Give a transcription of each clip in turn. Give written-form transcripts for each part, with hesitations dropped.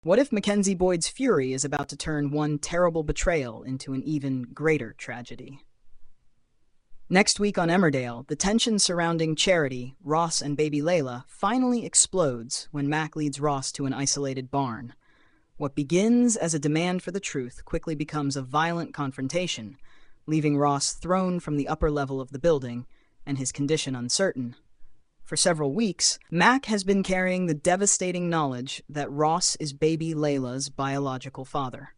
What if Mackenzie Boyd's fury is about to turn one terrible betrayal into an even greater tragedy? Next week on Emmerdale, the tension surrounding Charity, Ross, and baby Leyla finally explodes when Mack leads Ross to an isolated barn. What begins as a demand for the truth quickly becomes a violent confrontation, leaving Ross thrown from the upper level of the building and his condition uncertain. For several weeks, Mack has been carrying the devastating knowledge that Ross is baby Leyla's biological father.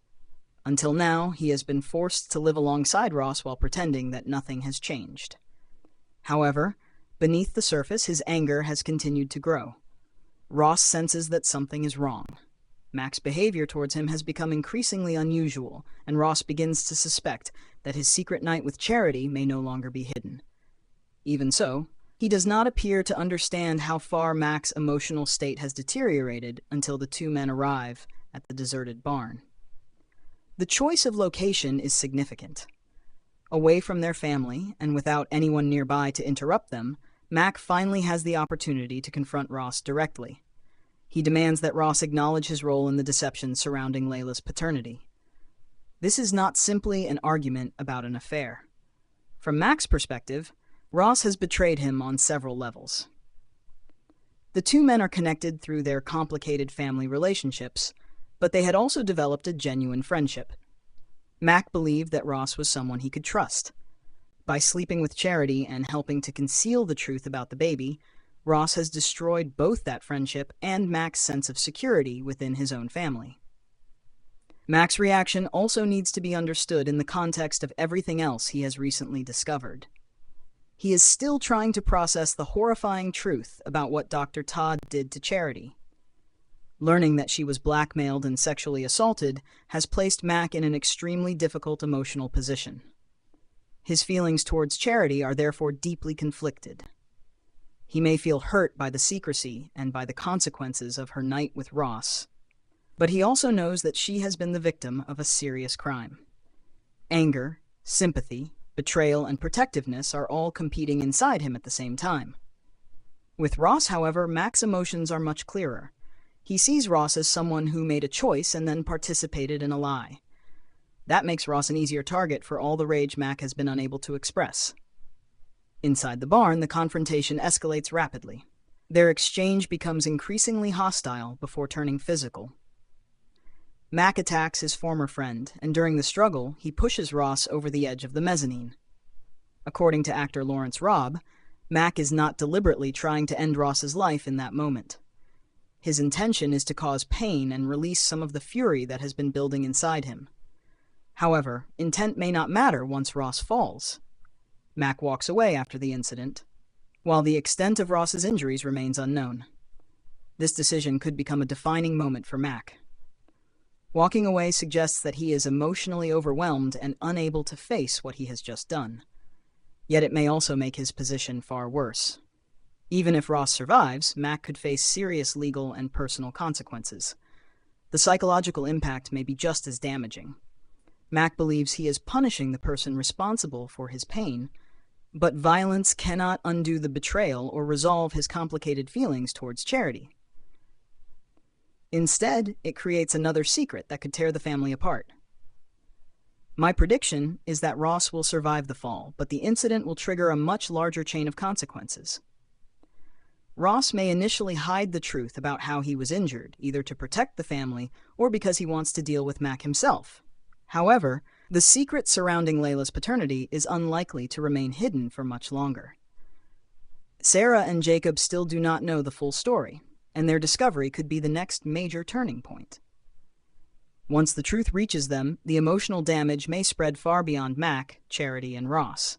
Until now, he has been forced to live alongside Ross while pretending that nothing has changed. However, beneath the surface, his anger has continued to grow. Ross senses that something is wrong. Mack's behavior towards him has become increasingly unusual, and Ross begins to suspect that his secret night with Charity may no longer be hidden. Even so, he does not appear to understand how far Mack's emotional state has deteriorated until the two men arrive at the deserted barn. The choice of location is significant. Away from their family, and without anyone nearby to interrupt them, Mack finally has the opportunity to confront Ross directly. He demands that Ross acknowledge his role in the deception surrounding Leyla's paternity. This is not simply an argument about an affair. From Mack's perspective, Ross has betrayed him on several levels. The two men are connected through their complicated family relationships, but they had also developed a genuine friendship. Mack believed that Ross was someone he could trust. By sleeping with Charity and helping to conceal the truth about the baby, Ross has destroyed both that friendship and Mack's sense of security within his own family. Mack's reaction also needs to be understood in the context of everything else he has recently discovered. He is still trying to process the horrifying truth about what Dr. Todd did to Charity. Learning that she was blackmailed and sexually assaulted has placed Mack in an extremely difficult emotional position. His feelings towards Charity are therefore deeply conflicted. He may feel hurt by the secrecy and by the consequences of her night with Ross, but he also knows that she has been the victim of a serious crime. Anger, sympathy, betrayal, and protectiveness are all competing inside him at the same time. With Ross, however, Mack's emotions are much clearer. He sees Ross as someone who made a choice and then participated in a lie. That makes Ross an easier target for all the rage Mack has been unable to express. Inside the barn, the confrontation escalates rapidly. Their exchange becomes increasingly hostile before turning physical. Mack attacks his former friend, and during the struggle, he pushes Ross over the edge of the mezzanine. According to actor Lawrence Robb, Mack is not deliberately trying to end Ross's life in that moment. His intention is to cause pain and release some of the fury that has been building inside him. However, intent may not matter once Ross falls. Mack walks away after the incident, while the extent of Ross's injuries remains unknown. This decision could become a defining moment for Mack. Walking away suggests that he is emotionally overwhelmed and unable to face what he has just done. Yet it may also make his position far worse. Even if Ross survives, Mack could face serious legal and personal consequences. The psychological impact may be just as damaging. Mack believes he is punishing the person responsible for his pain, but violence cannot undo the betrayal or resolve his complicated feelings towards Charity. Instead, it creates another secret that could tear the family apart. My prediction is that Ross will survive the fall, but the incident will trigger a much larger chain of consequences. Ross may initially hide the truth about how he was injured, either to protect the family or because he wants to deal with Mack himself. However, the secret surrounding Leyla's paternity is unlikely to remain hidden for much longer. Sarah and Jacob still do not know the full story, and their discovery could be the next major turning point. Once the truth reaches them, the emotional damage may spread far beyond Mack, Charity, and Ross.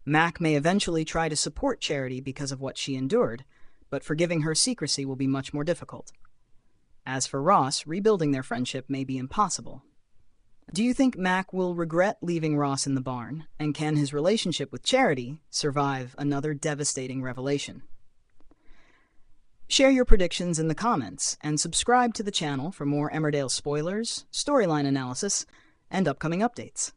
Mack may eventually try to support Charity because of what she endured, but forgiving her secrecy will be much more difficult. As for Ross, rebuilding their friendship may be impossible. Do you think Mack will regret leaving Ross in the barn, and can his relationship with Charity survive another devastating revelation? Share your predictions in the comments, and subscribe to the channel for more Emmerdale spoilers, storyline analysis, and upcoming updates.